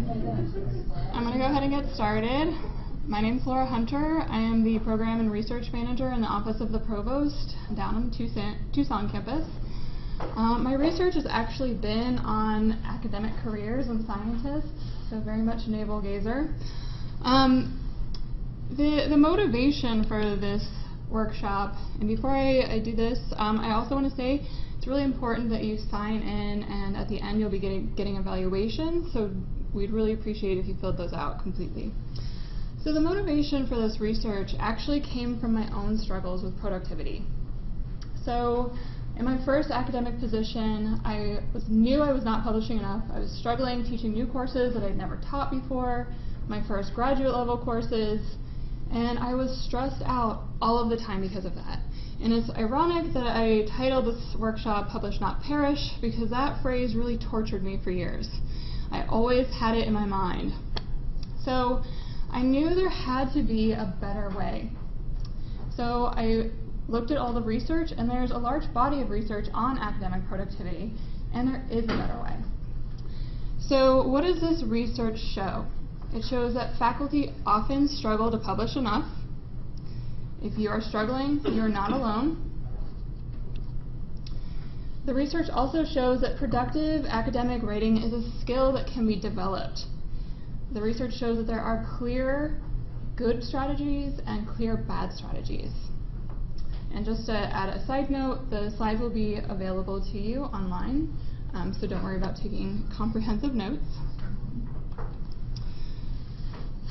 I'm going to go ahead and get started. My name is Laura Hunter. I am the Program and Research Manager in the Office of the Provost down on the Tucson campus. My research has actually been on academic careers and scientists, so very much a navel-gazer. The motivation for this workshop, and before I do this, I also want to say it's really important that you sign in, and at the end you'll be getting evaluations, so we'd really appreciate if you filled those out completely. So the motivation for this research actually came from my own struggles with productivity. So in my first academic position, I knew I was not publishing enough. I was struggling teaching new courses that I'd never taught before, my first graduate level courses, and I was stressed out all of the time because of that. And it's ironic that I titled this workshop Publish Not Perish, because that phrase really tortured me for years. I always had it in my mind. So I knew there had to be a better way. So I looked at all the research, and there's a large body of research on academic productivity, and there is a better way. So what does this research show? It shows that faculty often struggle to publish enough. If you are struggling, you're not alone. The research also shows that productive academic writing is a skill that can be developed. The research shows that there are clear good strategies and clear bad strategies. And just to add a side note, the slides will be available to you online, so don't worry about taking comprehensive notes.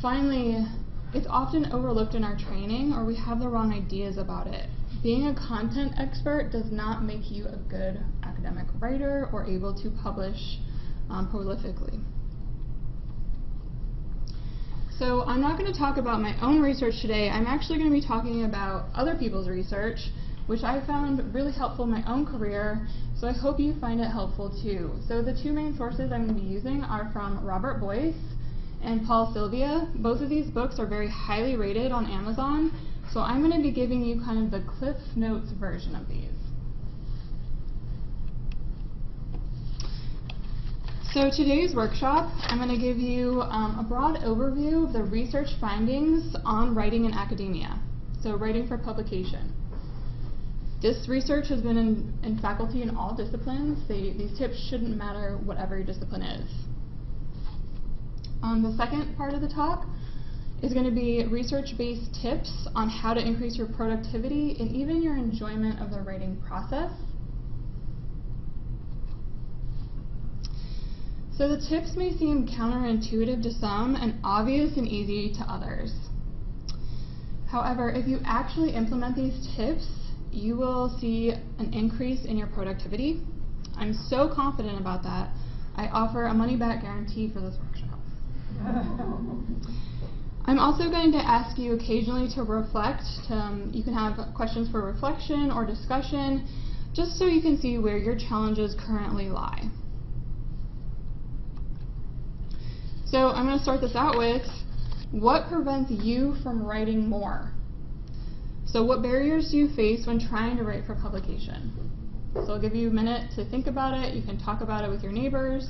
Finally, it's often overlooked in our training, or we have the wrong ideas about it. Being a content expert does not make you a good academic writer or able to publish prolifically. So I'm not going to talk about my own research today. I'm actually going to be talking about other people's research, which I found really helpful in my own career, so I hope you find it helpful too. So the two main sources I'm going to be using are from Robert Boyce and Paul Sylvia. Both of these books are very highly rated on Amazon, so I'm going to be giving you kind of the Cliff Notes version of these. So today's workshop, I'm going to give you a broad overview of the research findings on writing in academia, so writing for publication. This research has been in faculty in all disciplines. These tips shouldn't matter whatever your discipline is. The second part of the talk is going to be research-based tips on how to increase your productivity and even your enjoyment of the writing process. So the tips may seem counterintuitive to some and obvious and easy to others. However, if you actually implement these tips, you will see an increase in your productivity. I'm so confident about that, I offer a money-back guarantee for this workshop. I'm also going to ask you occasionally to reflect. You can have questions for reflection or discussion, just so you can see where your challenges currently lie. So I'm going to start this out with, what prevents you from writing more? So what barriers do you face when trying to write for publication? So I'll give you a minute to think about it. You can talk about it with your neighbors.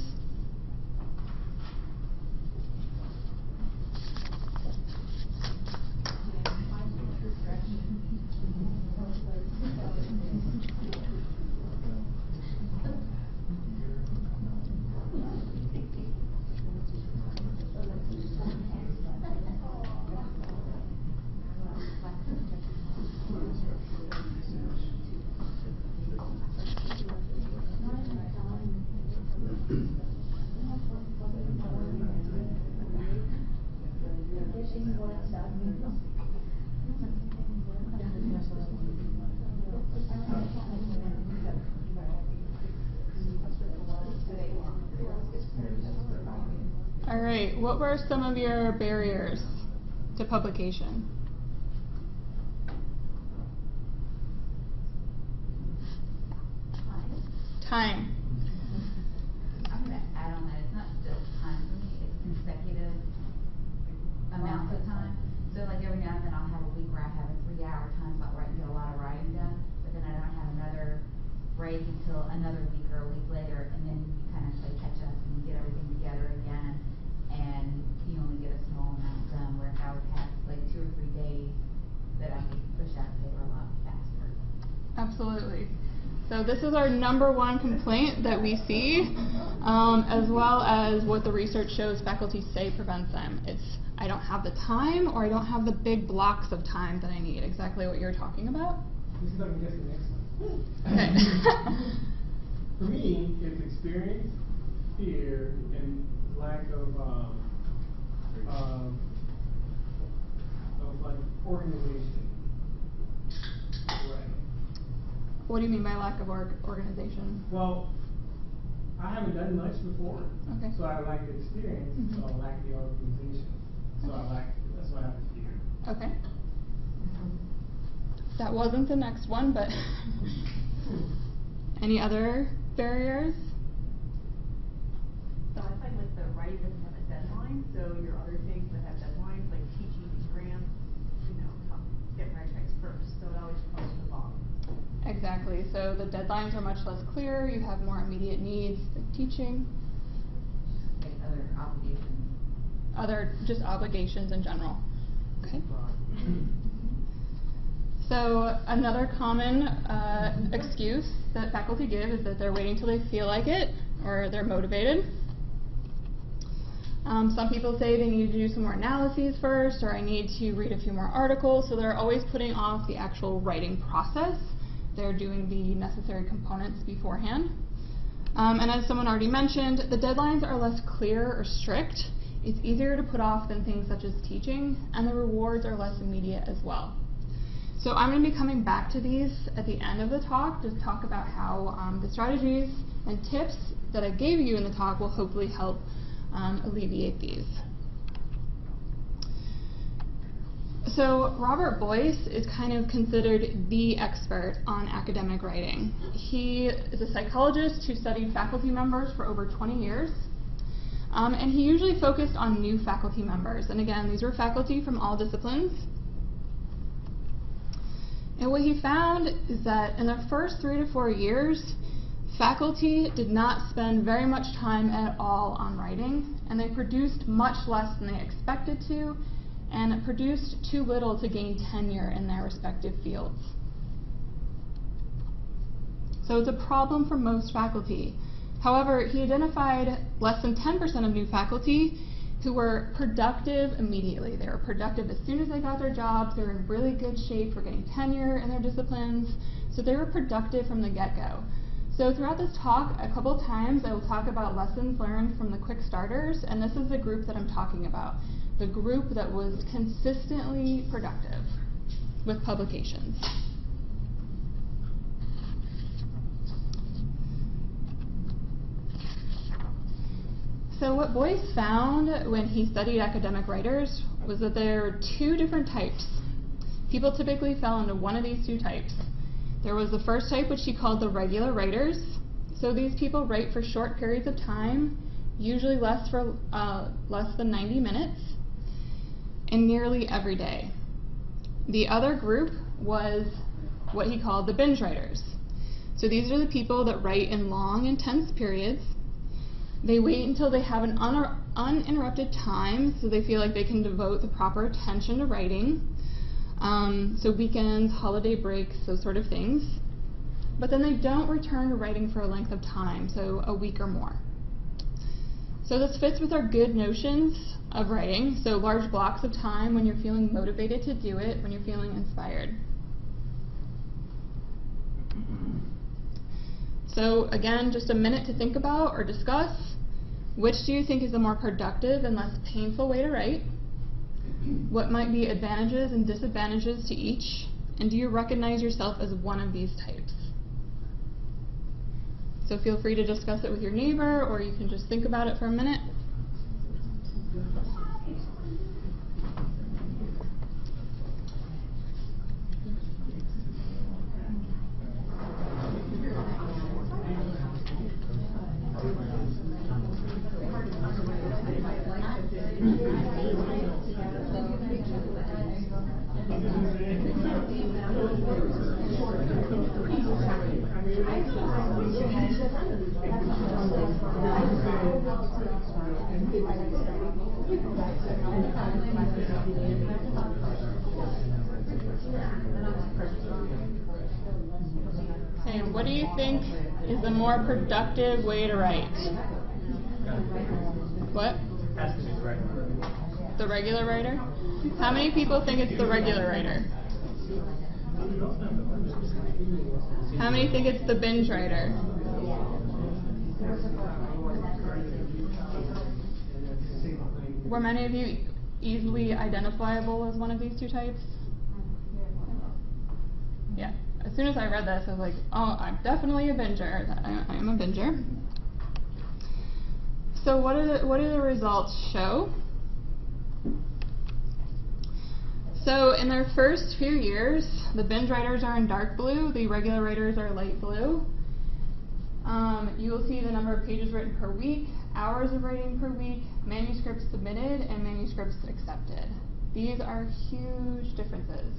All right, what were some of your barriers to publication? Time. I'm going to add on that. It's not just time for me, it's consecutive amounts of time. So like every now and then I'll have a week where I have a 3-hour time slot where I can get a lot of writing done, but then I don't have another break until another week or a week later, and then you kind of play catch up and get everything together again. So this is our #1 complaint that we see, as well as what the research shows faculty say prevents them. It's, I don't have the time, or I don't have the big blocks of time that I need, exactly what you're talking about. Let's see if I can guess the next one. Okay. For me, it's experience, fear, and lack of like organization. Right. What do you mean by lack of organization? Well, I haven't done much before, Okay. so I lack the experience, so I lack the organization. So I lack, that's why I have the fear. Okay. That wasn't the next one, but any other barriers? So I find like the writing doesn't have a deadline, so your other things that have deadlines, like teaching grants, get my text first, so it always comes to the bottom. Exactly. So the deadlines are much less clear. You have more immediate needs, like teaching, Like other obligations. other just obligations in general. Okay. So another common excuse that faculty give is that they're waiting till they feel like it or they're motivated. Some people say they need to do some more analyses first, or I need to read a few more articles, so they're always putting off the actual writing process. They're doing the necessary components beforehand. And as someone already mentioned, the deadlines are less clear or strict. It's easier to put off than things such as teaching, and the rewards are less immediate as well. So I'm going to be coming back to these at the end of the talk to talk about how the strategies and tips that I gave you in the talk will hopefully help alleviate these. So Robert Boyce is kind of considered the expert on academic writing. He is a psychologist who studied faculty members for over 20 years. And he usually focused on new faculty members. And again, these were faculty from all disciplines. And what he found is that in the first 3 to 4 years, faculty did not spend very much time at all on writing, and they produced much less than they expected to, and produced too little to gain tenure in their respective fields. So it's a problem for most faculty. However, he identified less than 10% of new faculty who were productive immediately. They were productive as soon as they got their jobs. They were in really good shape for getting tenure in their disciplines. So they were productive from the get-go. So throughout this talk, a couple times I will talk about lessons learned from the quick starters, and this is the group that I'm talking about, the group that was consistently productive with publications. So what Boyce found when he studied academic writers was that there are 2 different types. People typically fell into one of these 2 types. There was the first type, which he called the regular writers. So these people write for short periods of time, usually less than 90 minutes, and nearly every day. The other group was what he called the binge writers. So these are the people that write in long, intense periods. They wait until they have an uninterrupted time, so they feel like they can devote the proper attention to writing. So weekends, holiday breaks, those sort of things. But then they don't return to writing for a length of time, so a week or more. So this fits with our good notions of writing, so large blocks of time when you're feeling motivated to do it, when you're feeling inspired. So again, just a minute to think about or discuss. Which do you think is the more productive and less painful way to write? What might be advantages and disadvantages to each? And do you recognize yourself as one of these types? So feel free to discuss it with your neighbor, or you can just think about it for a minute. What do you think is the more productive way to write? What? Has to be the regular. The regular writer? How many people think it's the regular writer? How many think it's the binge writer? Were many of you easily identifiable as one of these two types? Yeah. As soon as I read this, I was like, oh, I'm definitely a binger. I am a binger. So what do the results show? So in their first few years, the binge writers are in dark blue, the regular writers are light blue. You will see the number of pages written per week, hours of writing per week, manuscripts submitted, and manuscripts accepted. These are huge differences.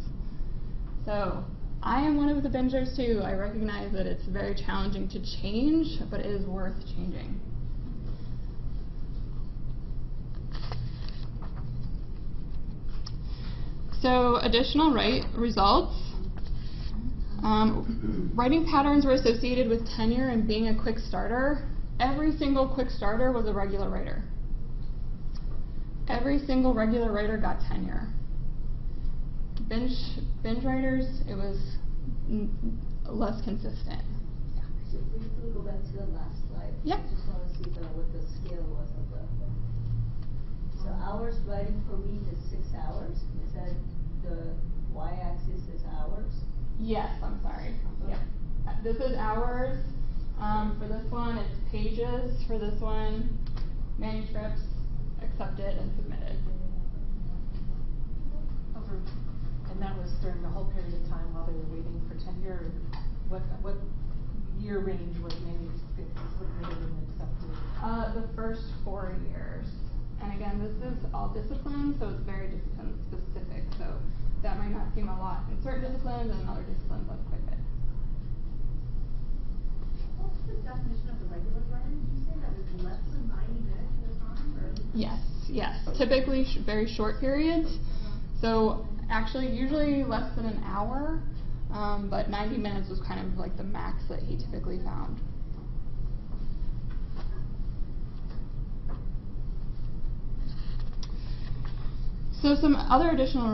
So I am one of the bingers too. I recognize that it's very challenging to change, but it is worth changing. So additional results. Writing patterns were associated with tenure and being a quick starter. Every single quick starter was a regular writer. Every single regular writer got tenure. Binge writers, it was less consistent. Yeah. So if we go back to the last slide, Yep. I just want to see what the scale was of the. So hours writing per week is 6 hours. Is that the y-axis is hours? Yes, I'm sorry. Yeah. This is hours. For this one, it's pages. For this one, manuscripts accepted and submitted. And that was during the whole period of time while they were waiting for tenure. What year range was manuscripts submitted and accepted? The first 4 years. And again, this is all disciplines, so it's very discipline specific. So that might not seem a lot in certain disciplines, and in other disciplines that's quite a bit. What's the definition of the regular writing? Did you say that was less than 90 minutes at a time? Or? Yes. Typically very short periods. So actually, usually less than an hour, but 90 minutes was kind of like the max that he typically found. So some other additional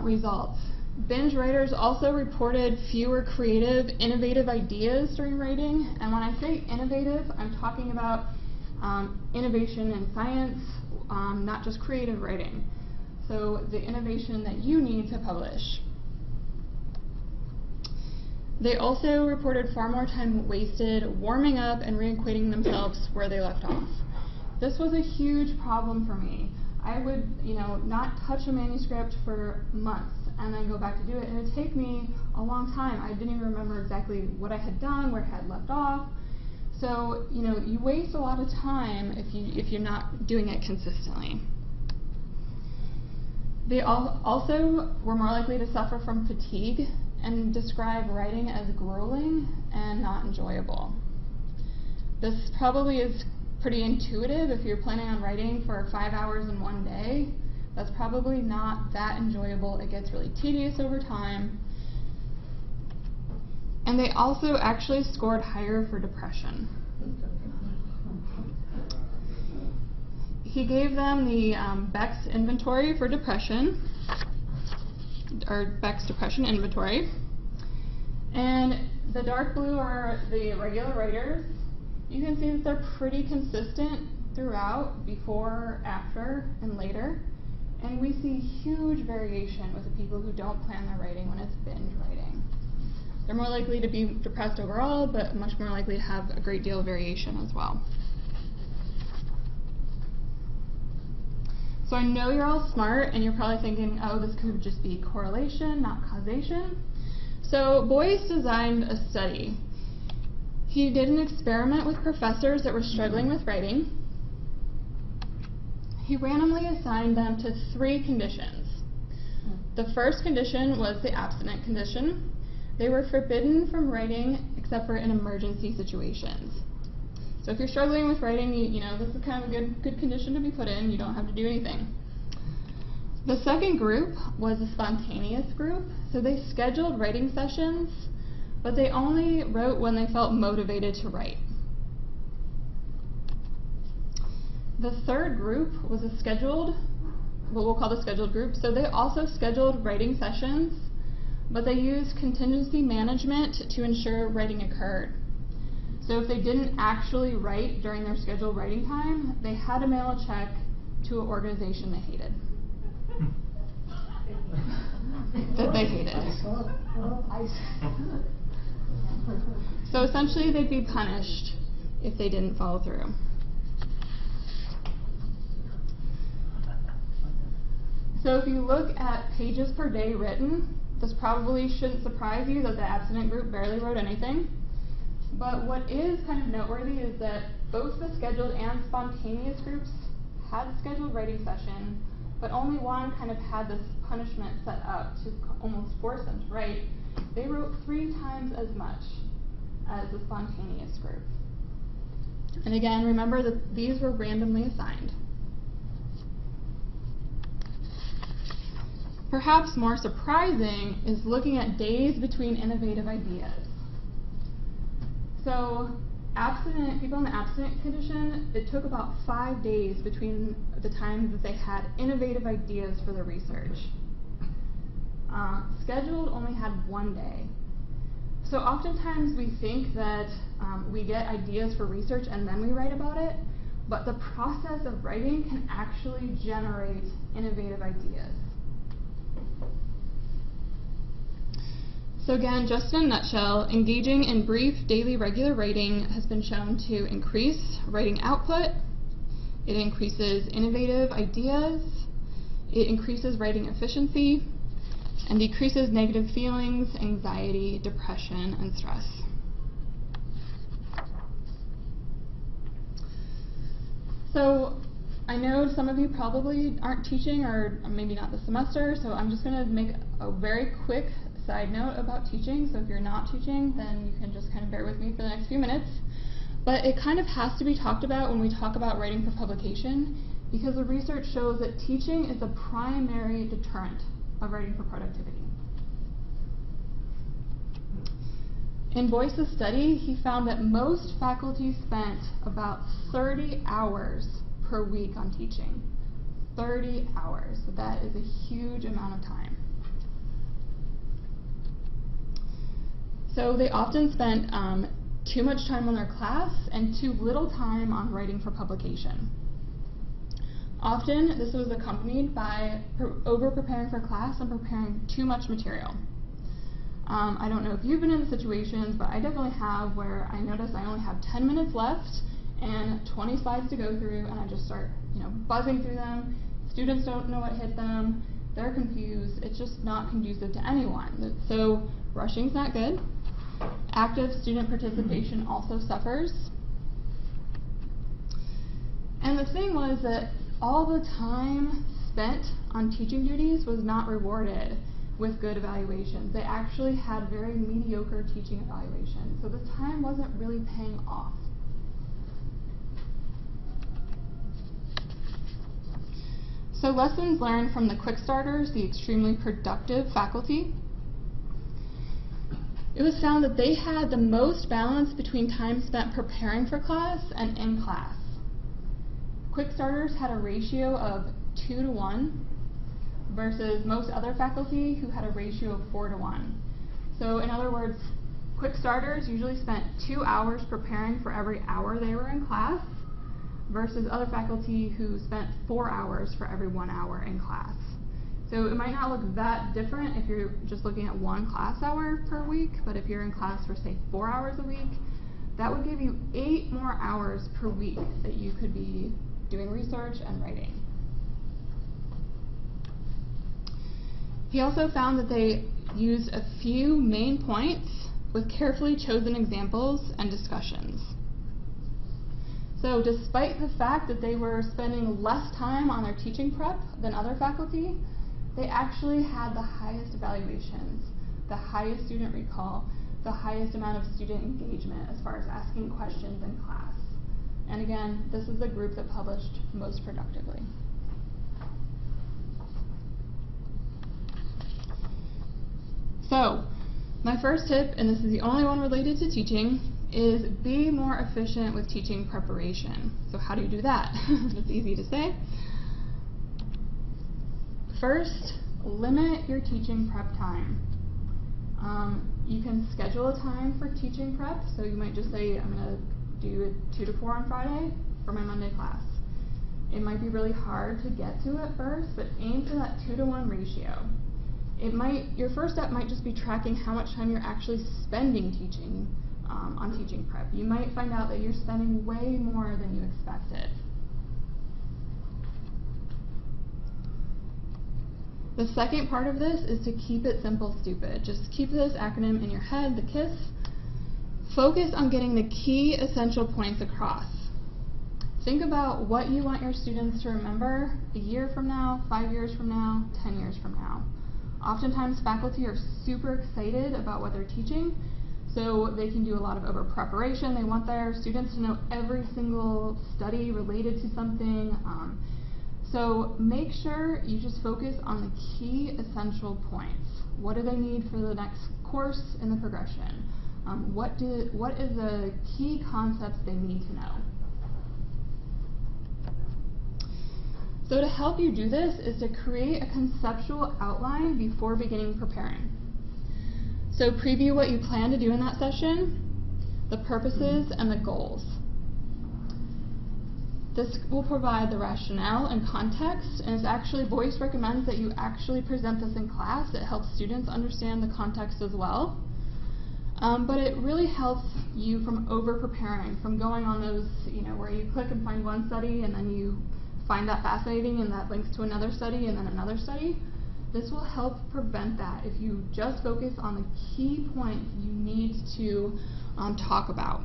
results. Binge writers also reported fewer creative, innovative ideas during writing. And when I say innovative, I'm talking about innovation in science, not just creative writing. So the innovation that you need to publish. They also reported far more time wasted warming up and reacquainting themselves where they left off. This was a huge problem for me. I would, not touch a manuscript for months and then go back to do it, and it would take me a long time. I didn't even remember exactly what I had done, where I had left off. So, you waste a lot of time if you're not doing it consistently. They also were more likely to suffer from fatigue and describe writing as grueling and not enjoyable. This probably is pretty intuitive. If you're planning on writing for 5 hours in one day, that's probably not that enjoyable. It gets really tedious over time. And they also actually scored higher for depression. He gave them the Beck's inventory for depression, or Beck's depression inventory. And the dark blue are the regular writers. You can see that they're pretty consistent throughout, before, after, and later. And we see huge variation with the people who don't plan their writing when it's binge writing. They're more likely to be depressed overall, but much more likely to have a great deal of variation as well. So I know you're all smart, and you're probably thinking, oh, this could just be correlation, not causation. So Boyce designed a study. He did an experiment with professors that were struggling with writing. He randomly assigned them to 3 conditions. The first condition was the abstinent condition. They were forbidden from writing except for in emergency situations. So if you're struggling with writing, this is kind of a good condition to be put in. You don't have to do anything. The second group was a spontaneous group. So they scheduled writing sessions but they only wrote when they felt motivated to write. The third group was a scheduled, what we'll call the scheduled group. So they also scheduled writing sessions, but they used contingency management to ensure writing occurred. So if they didn't actually write during their scheduled writing time, they had to mail a check to an organization they hated. That they hated. So essentially they'd be punished if they didn't follow through. So if you look at pages per day written, this probably shouldn't surprise you that the abstinent group barely wrote anything. But what is kind of noteworthy is that both the scheduled and spontaneous groups had a scheduled writing session, but only one kind of had this punishment set up to almost force them to write. They wrote 3 times as much as the spontaneous group. And again, remember that these were randomly assigned. Perhaps more surprising is looking at days between innovative ideas. So people in the abstinent condition, it took about 5 days between the times that they had innovative ideas for their research. Scheduled only had 1 day. So oftentimes we think that we get ideas for research and then we write about it, but the process of writing can actually generate innovative ideas. So again, just in a nutshell, engaging in brief, daily, regular writing has been shown to increase writing output, it increases innovative ideas, it increases writing efficiency, and decreases negative feelings, anxiety, depression, and stress. So I know some of you probably aren't teaching, or maybe not this semester, so I'm just going to make a very quick side note about teaching. So if you're not teaching, then you can just kind of bear with me for the next few minutes. But it kind of has to be talked about when we talk about writing for publication, because the research shows that teaching is the primary deterrent of writing for productivity. In Boyce's study, he found that most faculty spent about 30 hours per week on teaching. 30 hours. So that is a huge amount of time. So they often spent too much time on their class and too little time on writing for publication. Often this was accompanied by over-preparing for class and preparing too much material. I don't know if you've been in situations, but I definitely have, where I notice I only have 10 minutes left and 20 slides to go through, and I just start, buzzing through them. Students don't know what hit them. They're confused. It's just not conducive to anyone. So rushing's not good. Active student participation also suffers. And the thing was that all the time spent on teaching duties was not rewarded with good evaluations. They actually had very mediocre teaching evaluations. So the time wasn't really paying off. So lessons learned from the quick starters, the extremely productive faculty. It was found that they had the most balance between time spent preparing for class and in class. Quick starters had a ratio of 2 to 1 versus most other faculty who had a ratio of 4 to 1. So in other words, quick starters usually spent 2 hours preparing for every hour they were in class versus other faculty who spent 4 hours for every 1 hour in class. So it might not look that different if you're just looking at 1 class hour per week, but if you're in class for, say, 4 hours a week, that would give you 8 more hours per week that you could be doing research and writing. He also found that they used a few main points with carefully chosen examples and discussions. So despite the fact that they were spending less time on their teaching prep than other faculty, they actually had the highest evaluations, the highest student recall, the highest amount of student engagement as far as asking questions in class. And again, this is the group that published most productively. So, My first tip, and this is the only one related to teaching, is be more efficient with teaching preparation. So how do you do that? It's easy to say. First, limit your teaching prep time. You can schedule a time for teaching prep, so you might just say, I'm going to do it 2 to 4 on Friday for my Monday class. It might be really hard to get to at first, but aim for that 2 to 1 ratio. Your first step might just be tracking how much time you're actually spending teaching on teaching prep. You might find out that you're spending way more than you expected. The second part of this is to keep it simple, stupid. Just keep this acronym in your head, the KISS. Focus on getting the key essential points across. Think about what you want your students to remember a year from now, 5 years from now, 10 years from now. Oftentimes faculty are super excited about what they're teaching, so they can do a lot of over preparation. They want their students to know every single study related to something. So make sure you just focus on the key essential points. What do they need for the next course in the progression? What is the key concepts they need to know? So to help you do this is to create a conceptual outline before beginning preparing. So preview what you plan to do in that session, the purposes, and the goals. This will provide the rationale and context, and Boyce recommends that you actually present this in class. It helps students understand the context as well. But it really helps you from over-preparing, from going on those, where you click and find one study and then you find that fascinating and that links to another study and then another study. This will help prevent that if you just focus on the key points you need to talk about.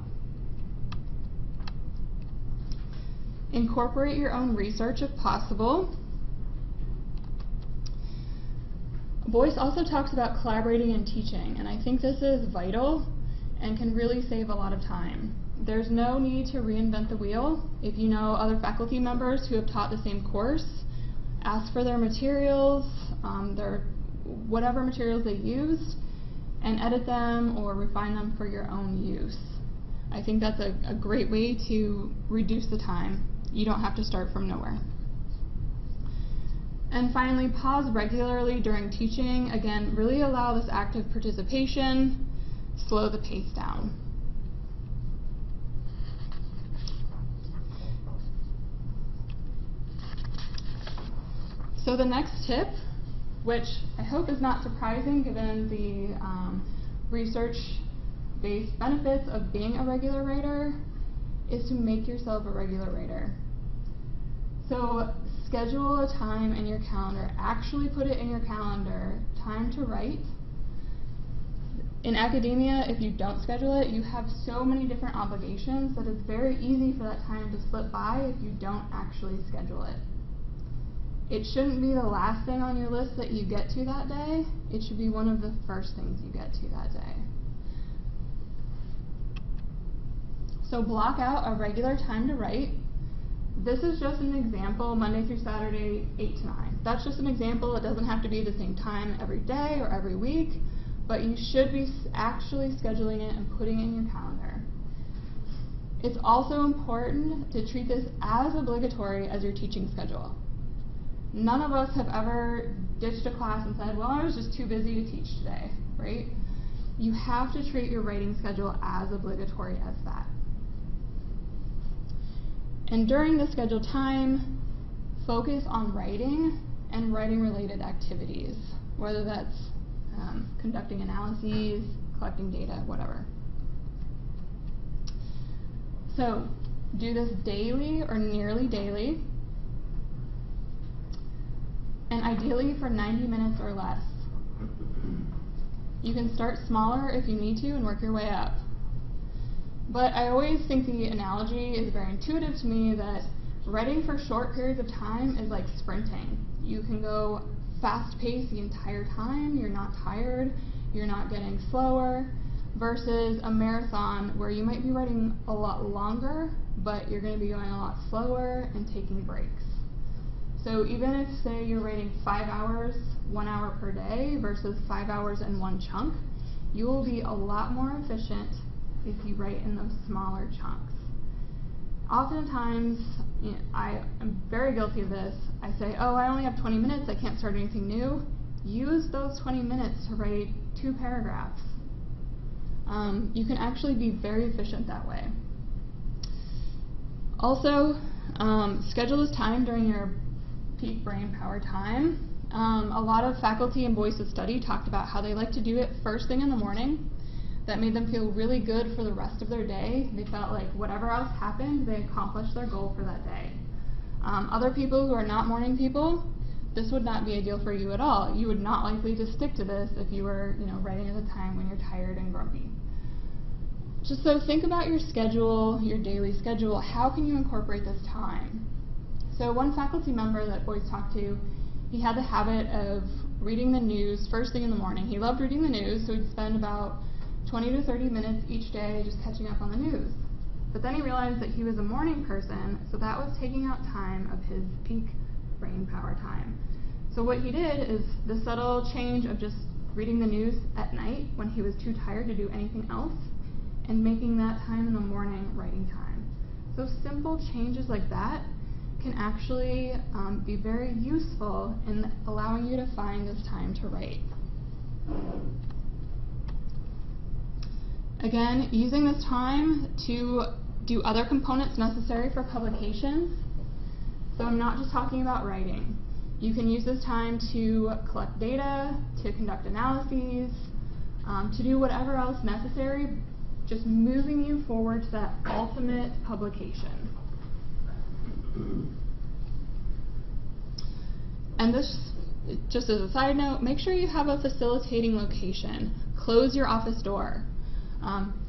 Incorporate your own research if possible. Boyce also talks about collaborating and teaching, and I think this is vital and can really save a lot of time. There's no need to reinvent the wheel. If you know other faculty members who have taught the same course, ask for their materials, whatever materials they used, and edit them or refine them for your own use. I think that's a great way to reduce the time. You don't have to start from nowhere. And finally, pause regularly during teaching. Again, really allow this active participation, slow the pace down. So the next tip, which I hope is not surprising given the research-based benefits of being a regular writer, is to make yourself a regular writer. So schedule a time in your calendar, actually put it in your calendar, time to write. In academia, if you don't schedule it, you have so many different obligations that it's very easy for that time to slip by if you don't actually schedule it. It shouldn't be the last thing on your list that you get to that day. It should be one of the first things you get to that day. So block out a regular time to write. This is just an example, Monday through Saturday, 8 to 9. That's just an example. It doesn't have to be the same time every day or every week, but you should be actually scheduling it and putting it in your calendar. It's also important to treat this as obligatory as your teaching schedule. None of us have ever ditched a class and said, well, I was just too busy to teach today, right? You have to treat your writing schedule as obligatory as that. And during the scheduled time, focus on writing and writing-related activities, whether that's conducting analyses, collecting data, whatever. So do this daily or nearly daily, and ideally for 90 minutes or less. You can start smaller if you need to and work your way up. But I always think the analogy is very intuitive to me that writing for short periods of time is like sprinting. You can go fast-paced the entire time, you're not tired, you're not getting slower, versus a marathon where you might be writing a lot longer, but you're going to be going a lot slower and taking breaks. So even if, say, you're writing 5 hours, 1 hour per day versus 5 hours in one chunk, You will be a lot more efficient if you write in those smaller chunks. Oftentimes, I am very guilty of this. I say, oh, I only have 20 minutes, I can't start anything new. Use those 20 minutes to write 2 paragraphs. You can actually be very efficient that way. Also, schedule this time during your peak brain power time. A lot of faculty in Voice of Study talked about how they like to do it first thing in the morning. That made them feel really good for the rest of their day. They felt like whatever else happened, they accomplished their goal for that day. Other people who are not morning people, this would not be ideal for you at all. You would not likely to stick to this if you were, writing at a time when you're tired and grumpy. Just so think about your schedule, your daily schedule. How can you incorporate this time? So one faculty member that Boyce talked to, he had the habit of reading the news first thing in the morning. He loved reading the news, so he'd spend about 20 to 30 minutes each day just catching up on the news. But then he realized that he was a morning person, so that was taking out time of his peak brain power time. So what he did is the subtle change of just reading the news at night when he was too tired to do anything else, and making that time in the morning writing time. So simple changes like that can actually be very useful in allowing you to find this time to write. Again, using this time to do other components necessary for publications. So I'm not just talking about writing. You can use this time to collect data, to conduct analyses, to do whatever else necessary, just moving you forward to that ultimate publication. And this, just as a side note, make sure you have a facilitating location. Close your office door.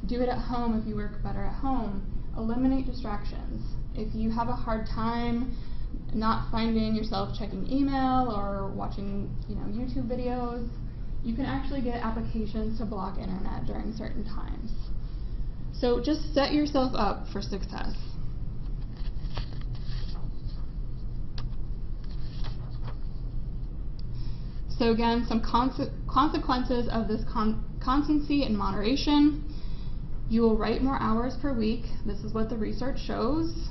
Do it at home if you work better at home. Eliminate distractions. If you have a hard time not finding yourself checking email or watching, YouTube videos, you can actually get applications to block internet during certain times. So just set yourself up for success. So again, some consequences of this constancy and moderation. You will write more hours per week. This is what the research shows.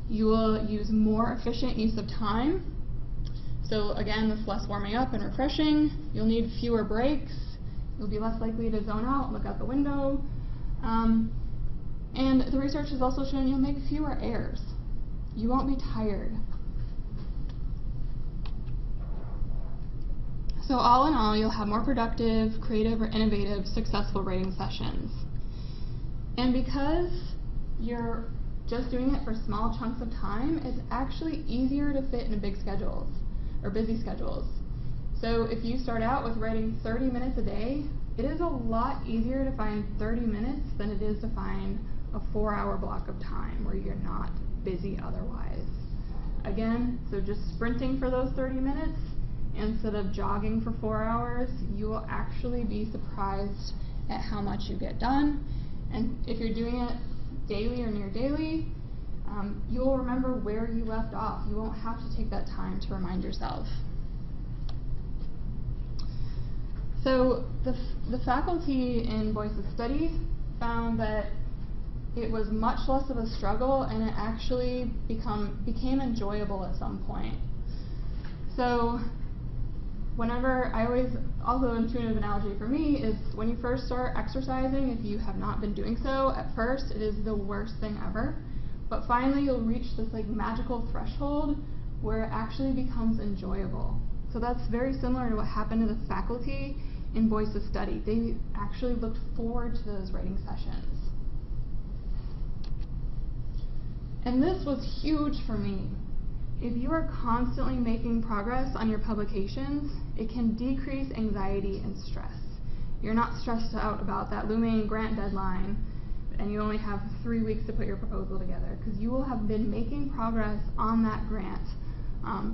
You will use more efficient use of time. So again, this less warming up and refreshing. You'll need fewer breaks. You'll be less likely to zone out and look out the window. And the research has also shown you'll make fewer errors. You won't be tired. So all in all, you'll have more productive, creative, or innovative, successful writing sessions. And because you're just doing it for small chunks of time, it's actually easier to fit into big schedules or busy schedules. So if you start out with writing 30 minutes a day, it is a lot easier to find 30 minutes than it is to find a 4-hour block of time where you're not busy otherwise. Again, so just sprinting for those 30 minutes instead of jogging for 4 hours, you will actually be surprised at how much you get done. And if you're doing it daily or near daily, you will remember where you left off. You won't have to take that time to remind yourself. So the faculty in Voice of Study found that it was much less of a struggle, and it actually became enjoyable at some point. So also intuitive analogy for me is when you first start exercising, if you have not been doing so, at first it is the worst thing ever. But finally you'll reach this magical threshold where it actually becomes enjoyable. So that's very similar to what happened to the faculty in Voice of Study. They actually looked forward to those writing sessions. And this was huge for me. If you are constantly making progress on your publications, it can decrease anxiety and stress. You're not stressed out about that looming grant deadline and you only have 3 weeks to put your proposal together, because you will have been making progress on that grant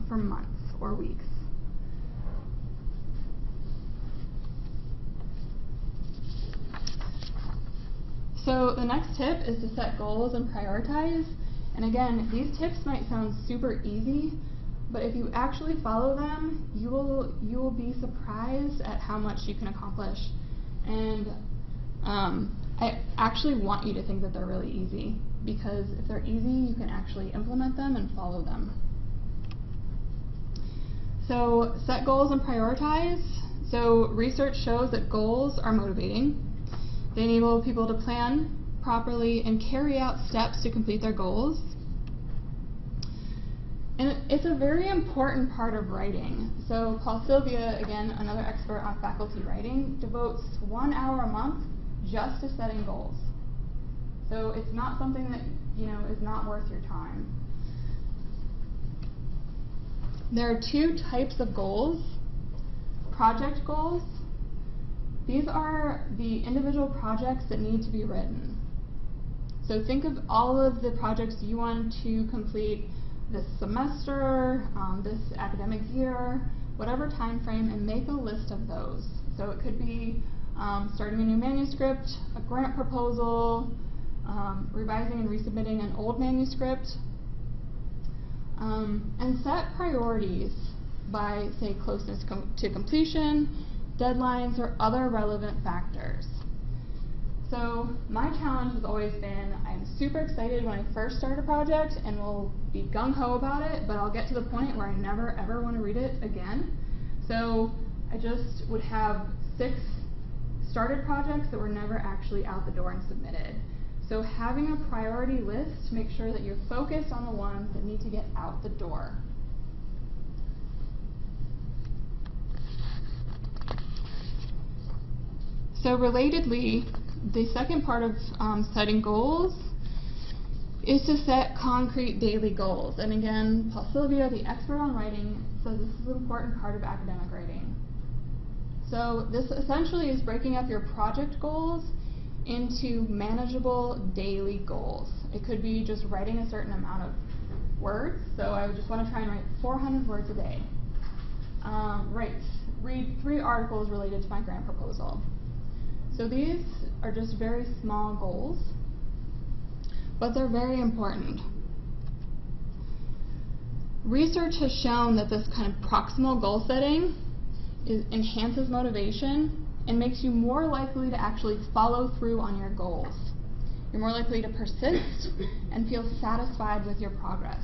for months or weeks. So the next tip is to set goals and prioritize. And again, these tips might sound super easy, but if you actually follow them, you will be surprised at how much you can accomplish. And I actually want you to think that they're really easy, because if they're easy, you can actually implement them and follow them. So set goals and prioritize. So research shows that goals are motivating. They enable people to plan properly and carry out steps to complete their goals. And it's a very important part of writing. So Paul Sylvia, again, another expert on faculty writing, devotes 1 hour a month just to setting goals. So it's not something that, is not worth your time. There are 2 types of goals. Project goals. These are the individual projects that need to be written. So think of all of the projects you want to complete this semester, this academic year, whatever time frame, and make a list of those. So it could be starting a new manuscript, a grant proposal, revising and resubmitting an old manuscript, and set priorities by, say, closeness to completion, deadlines, or other relevant factors. So my challenge has always been, I'm super excited when I first start a project and will be gung-ho about it, but I'll get to the point where I never ever want to read it again. So I just would have 6 started projects that were never actually out the door and submitted. So having a priority list to make sure that you're focused on the ones that need to get out the door. So relatedly, the second part of setting goals is to set concrete daily goals. And again, Paul Sylvia, the expert on writing, says this is an important part of academic writing. So this essentially is breaking up your project goals into manageable daily goals. It could be just writing a certain amount of words. So I would just want to try and write 400 words a day. Read 3 articles related to my grant proposal. So these are just very small goals, but they're very important. Research has shown that this kind of proximal goal setting enhances motivation and makes you more likely to actually follow through on your goals. You're more likely to persist and feel satisfied with your progress.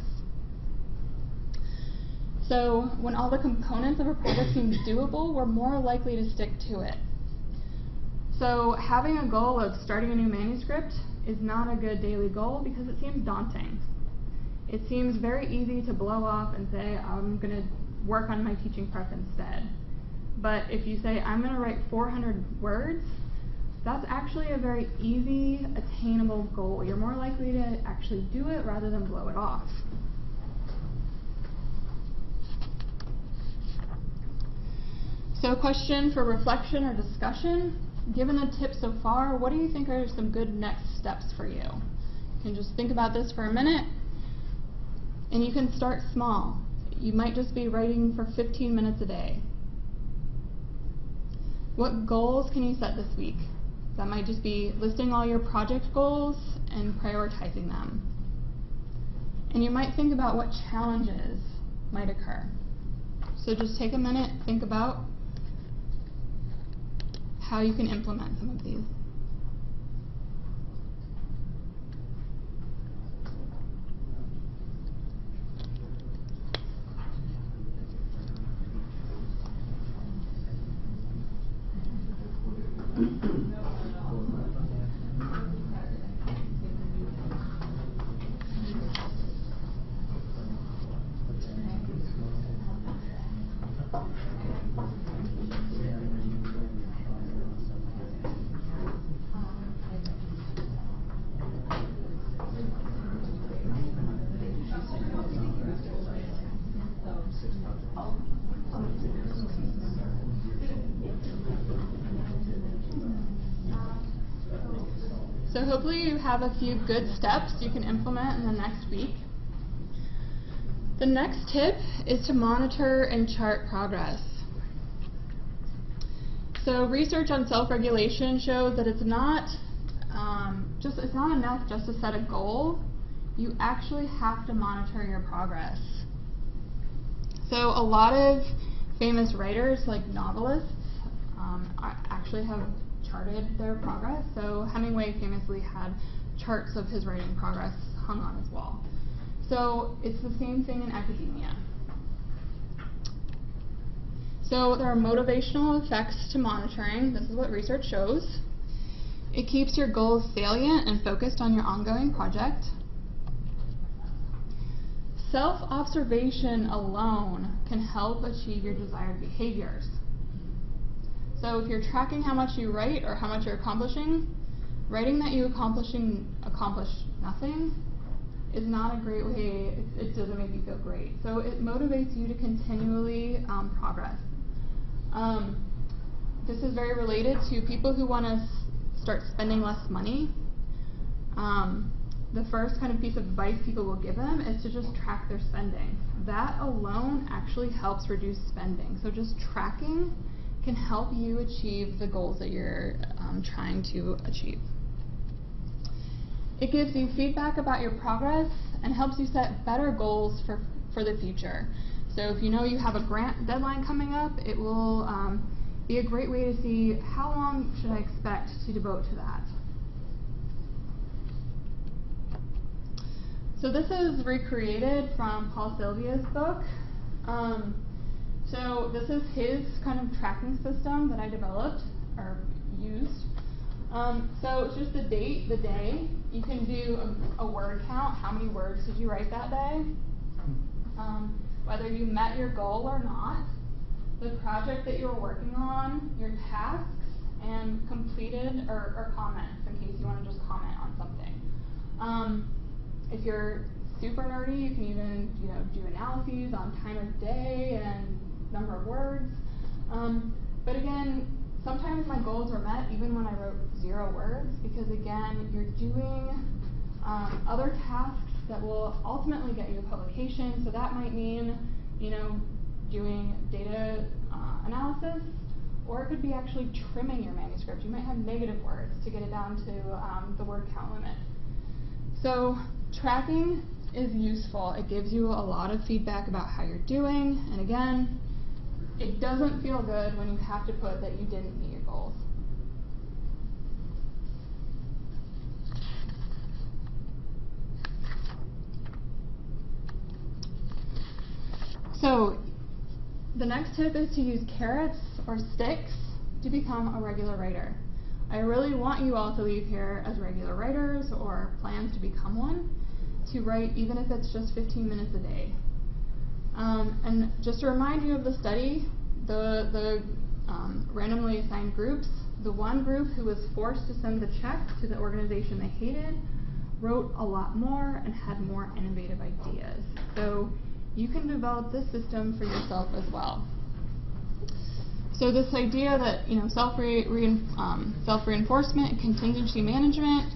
So when all the components of a project seem doable, we're more likely to stick to it. So having a goal of starting a new manuscript is not a good daily goal because it seems daunting. It seems very easy to blow off and say, I'm going to work on my teaching prep instead. But if you say, I'm going to write 400 words, that's actually a very easy, attainable goal. You're more likely to actually do it rather than blow it off. So a question for reflection or discussion. Given the tips so far, what do you think are some good next steps for you? You can just think about this for a minute, and you can start small. You might just be writing for 15 minutes a day. What goals can you set this week? That might just be listing all your project goals and prioritizing them. And you might think about what challenges might occur. So just take a minute, think about how you can implement some of these. So hopefully you have a few good steps you can implement in the next week. The next tip is to monitor and chart progress. So research on self-regulation shows that it's not enough just to set a goal. You actually have to monitor your progress. So a lot of famous writers, like novelists, actually have charted their progress. So Hemingway famously had charts of his writing progress hung on his wall. So it's the same thing in academia. So there are motivational effects to monitoring. This is what research shows. It keeps your goals salient and focused on your ongoing project. Self-observation alone can help achieve your desired behaviors. So if you're tracking how much you write or how much you're accomplishing, writing that you accomplish nothing is not a great way, it doesn't make you feel great. So it motivates you to continually progress. This is very related to people who want to start spending less money. The first kind of piece of advice people will give them is to just track their spending. That alone actually helps reduce spending. So just tracking can help you achieve the goals that you're trying to achieve. It gives you feedback about your progress and helps you set better goals for the future. So if you know you have a grant deadline coming up, it will be a great way to see how long should I expect to devote to that. So this is recreated from Paul Sylvia's book. So this is his kind of tracking system that I developed or used. So it's just the date, the day. You can do a word count. How many words did you write that day? Whether you met your goal or not. The project that you're working on, your tasks, and completed or comments in case you want to just comment on something. If you're super nerdy, you can even do analyses on time of day and number of words. But again, sometimes my goals were met even when I wrote 0 words, because again, you're doing other tasks that will ultimately get you a publication. So that might mean, doing data analysis, or it could be actually trimming your manuscript. You might have negative words to get it down to the word count limit. So tracking is useful. It gives you a lot of feedback about how you're doing, and again, it doesn't feel good when you have to put that you didn't meet your goals. So the next tip is to use carrots or sticks to become a regular writer. I really want you all to leave here as regular writers or plans to become one, to write even if it's just 15 minutes a day. And just to remind you of the study, the randomly assigned groups, the one group who was forced to send the check to the organization they hated wrote a lot more and had more innovative ideas. So you can develop this system for yourself as well. So this idea that self-reinforcement and contingency management,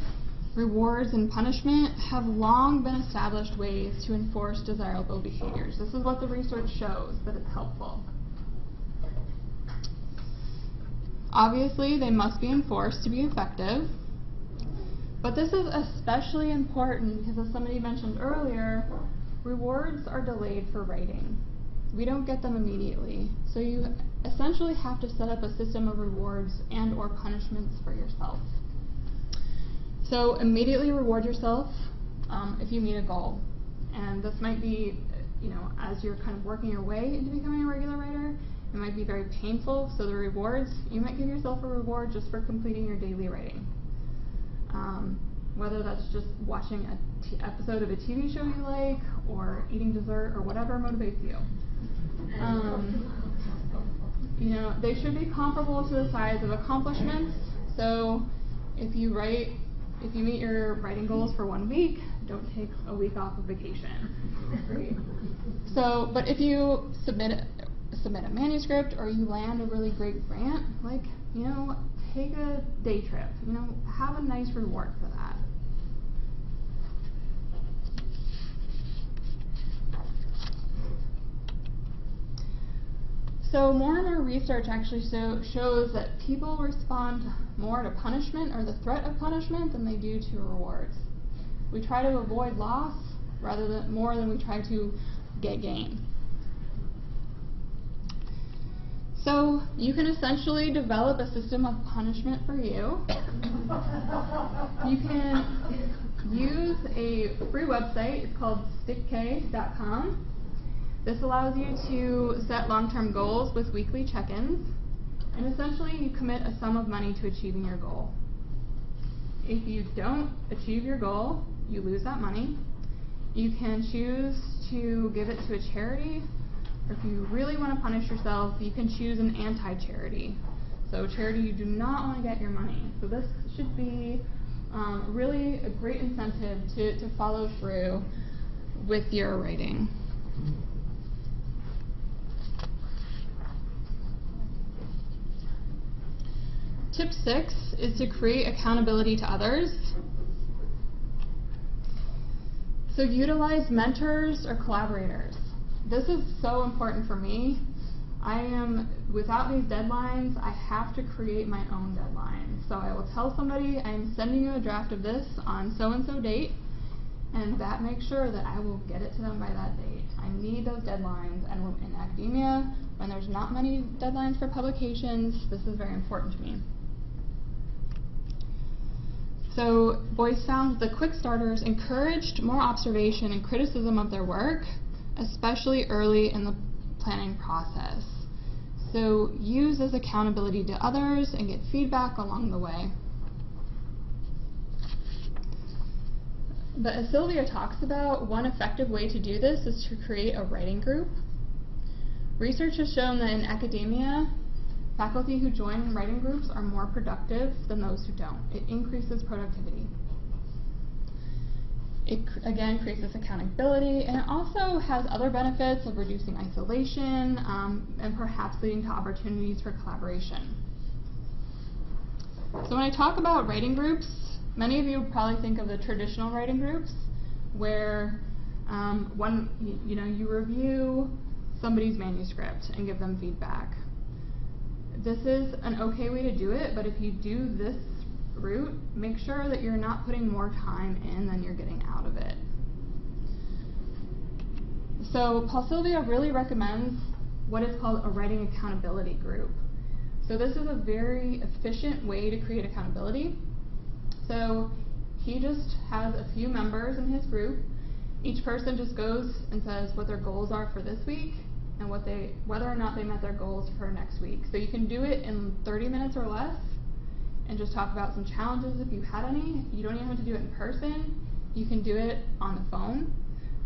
rewards and punishment have long been established ways to enforce desirable behaviors. This is what the research shows, that it's helpful. Obviously, they must be enforced to be effective, but this is especially important because, as somebody mentioned earlier, rewards are delayed for writing. We don't get them immediately, so you essentially have to set up a system of rewards and or punishments for yourself. So immediately reward yourself if you meet a goal. And this might be, as you're kind of working your way into becoming a regular writer, it might be very painful. So the rewards, you might give yourself a reward just for completing your daily writing. Whether that's just watching an episode of a TV show you like, or eating dessert, or whatever motivates you. They should be comparable to the size of accomplishments. So if you meet your writing goals for 1 week, don't take a week off of vacation. Right? So, but if you submit a manuscript or you land a really great grant, take a day trip. Have a nice reward for that. So more and more research actually shows that people respond more to punishment or the threat of punishment than they do to rewards. We try to avoid loss more than we try to get gain. So you can essentially develop a system of punishment for you. You can use a free website. It's called stickk.com. This allows you to set long-term goals with weekly check-ins, and essentially you commit a sum of money to achieving your goal. If you don't achieve your goal, you lose that money. You can choose to give it to a charity, or if you really want to punish yourself, you can choose an anti-charity. So a charity you do not want to get your money. So this should be really a great incentive to follow through with your writing. Tip 6 is to create accountability to others. So utilize mentors or collaborators. This is so important for me. Without these deadlines, I have to create my own deadline. So I will tell somebody, I'm sending you a draft of this on so-and-so date, and that makes sure that I will get it to them by that date. I need those deadlines, and in academia, when there's not many deadlines for publications, this is very important to me. So Boyce found the quick starters encouraged more observation and criticism of their work, especially early in the planning process. So use as accountability to others and get feedback along the way. But as Sylvia talks about, one effective way to do this is to create a writing group. Research has shown that in academia, faculty who join writing groups are more productive than those who don't. It increases productivity. It, again, creates this accountability, and it also has other benefits of reducing isolation and perhaps leading to opportunities for collaboration. So when I talk about writing groups, many of you probably think of the traditional writing groups where you review somebody's manuscript and give them feedback. This is an okay way to do it, but if you do this route, make sure that you're not putting more time in than you're getting out of it. So Paul Sylvia really recommends what is called a writing accountability group. So this is a very efficient way to create accountability. So he just has a few members in his group. Each person just goes and says what their goals are for this week and whether or not they met their goals for next week. So you can do it in 30 minutes or less and just talk about some challenges if you had any. You don't even have to do it in person. You can do it on the phone.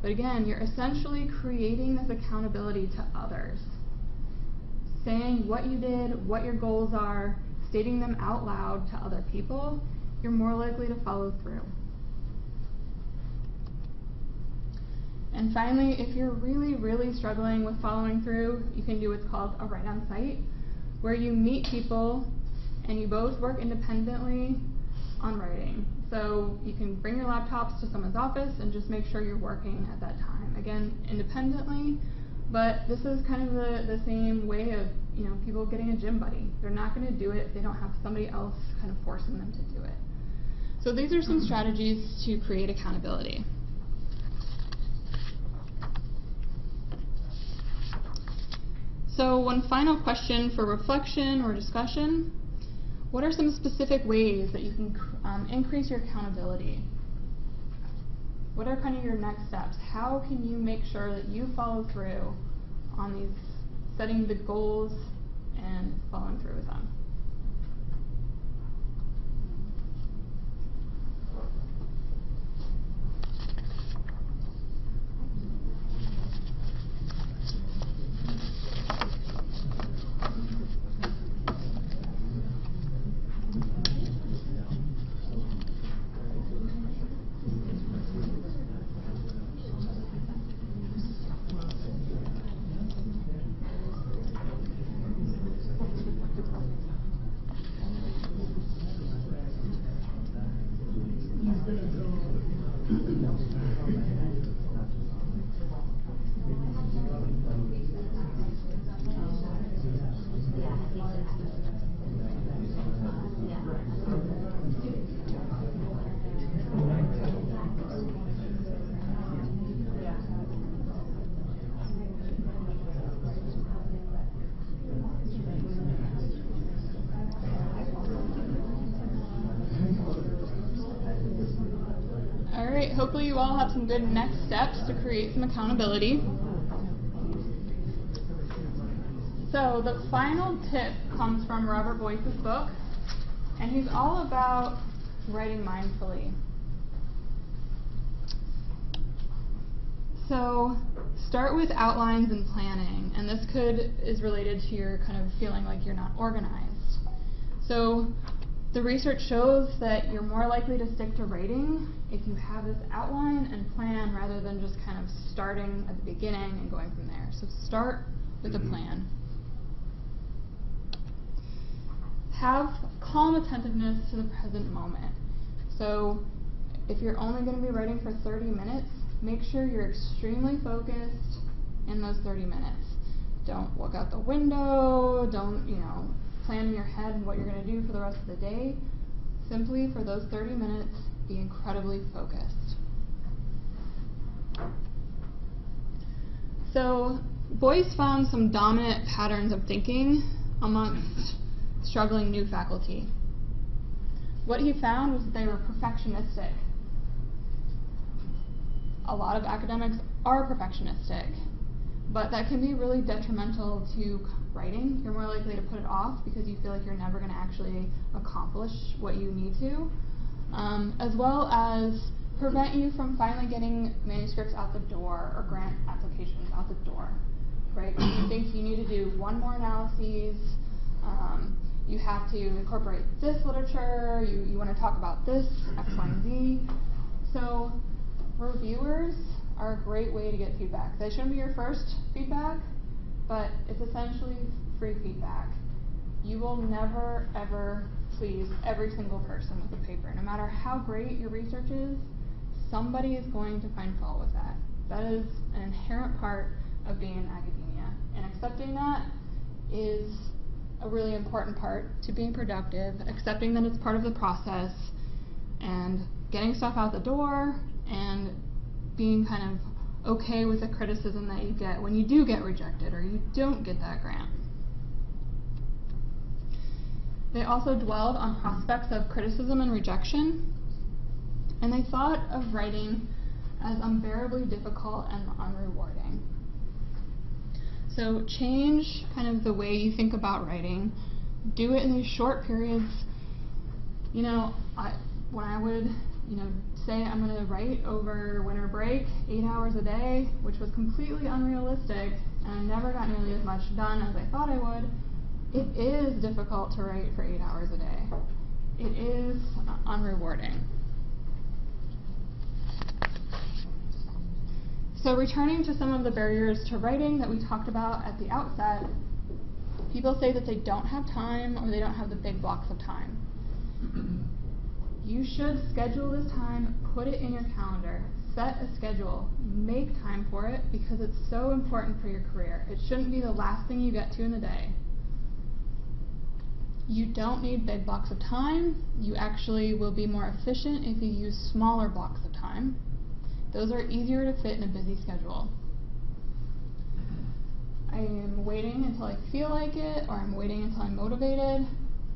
But again, you're essentially creating this accountability to others. Saying what you did, what your goals are, stating them out loud to other people, you're more likely to follow through. And finally, if you're really, really struggling with following through, you can do what's called a write-on-site, where you meet people and you both work independently on writing. So you can bring your laptops to someone's office and just make sure you're working at that time. Again, independently, but this is kind of the same way of people getting a gym buddy. They're not going to do it if they don't have somebody else kind of forcing them to do it. So these are some strategies to create accountability. So one final question for reflection or discussion. What are some specific ways that you can increase your accountability? What are kind of your next steps? How can you make sure that you follow through on these, setting the goals and following through with them? Alright, hopefully you all have some good next steps to create some accountability. So the final tip comes from Robert Boyce's book, and he's all about writing mindfully. So start with outlines and planning, and this is related to your kind of feeling like you're not organized. So the research shows that you're more likely to stick to writing if you have this outline and plan rather than just kind of starting at the beginning and going from there. So start with a plan. Have calm attentiveness to the present moment. So if you're only going to be writing for 30 minutes, make sure you're extremely focused in those 30 minutes. Don't look out the window, don't, plan in your head what you're going to do for the rest of the day. Simply for those 30 minutes, be incredibly focused. So Boyce found some dominant patterns of thinking amongst struggling new faculty. What he found was that they were perfectionistic. A lot of academics are perfectionistic, but that can be really detrimental to writing. You're more likely to put it off because you feel like you're never going to actually accomplish what you need to, as well as prevent you from finally getting manuscripts out the door or grant applications out the door, right? You think you need to do one more analysis, you have to incorporate this literature, you want to talk about this, X, Y, and Z. So reviewers are a great way to get feedback. They shouldn't be your first feedback, but it's essentially free feedback. You will never, ever please every single person with a paper. No matter how great your research is, somebody is going to find fault with that. That is an inherent part of being in academia. And accepting that is a really important part to being productive, accepting that it's part of the process, and getting stuff out the door, and being kind of okay with the criticism that you get when you do get rejected or you don't get that grant. They also dwelled on prospects of criticism and rejection, and they thought of writing as unbearably difficult and unrewarding. So change kind of the way you think about writing. Do it in these short periods. When I would, say I'm going to write over winter break 8 hours a day, which was completely unrealistic, and I never got nearly as much done as I thought I would. It is difficult to write for 8 hours a day. It is unrewarding. So returning to some of the barriers to writing that we talked about at the outset, people say that they don't have time or they don't have the big blocks of time. You should schedule this time, put it in your calendar, set a schedule, make time for it because it's so important for your career. It shouldn't be the last thing you get to in the day. You don't need big blocks of time. You actually will be more efficient if you use smaller blocks of time. Those are easier to fit in a busy schedule. I am waiting until I feel like it, or I'm waiting until I'm motivated.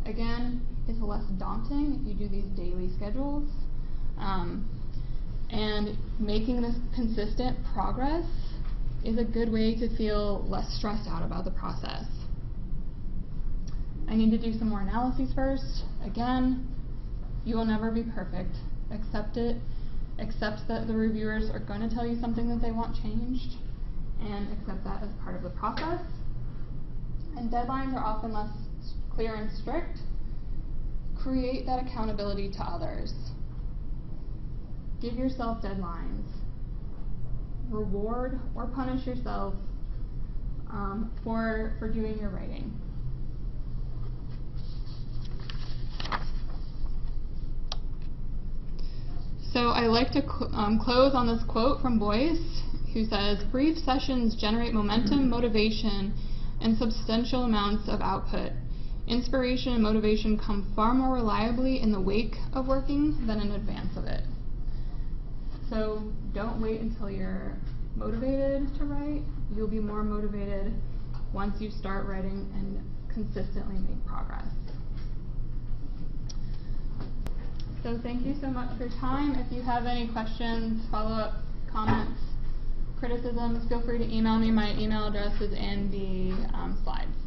Again, it's less daunting if you do these daily schedules. And making this consistent progress is a good way to feel less stressed out about the process. I need to do some more analyses first. Again, you will never be perfect. Accept it. Accept that the reviewers are going to tell you something that they want changed, and accept that as part of the process. And deadlines are often less clear and strict. Create that accountability to others. Give yourself deadlines. Reward or punish yourself for doing your writing. So I like to close on this quote from Boyce, who says, "Brief sessions generate momentum, motivation, and substantial amounts of output. Inspiration and motivation come far more reliably in the wake of working than in advance of it." So don't wait until you're motivated to write. You'll be more motivated once you start writing and consistently make progress. So thank you so much for your time. If you have any questions, follow-up, comments, criticisms, feel free to email me. My email address is in the slides.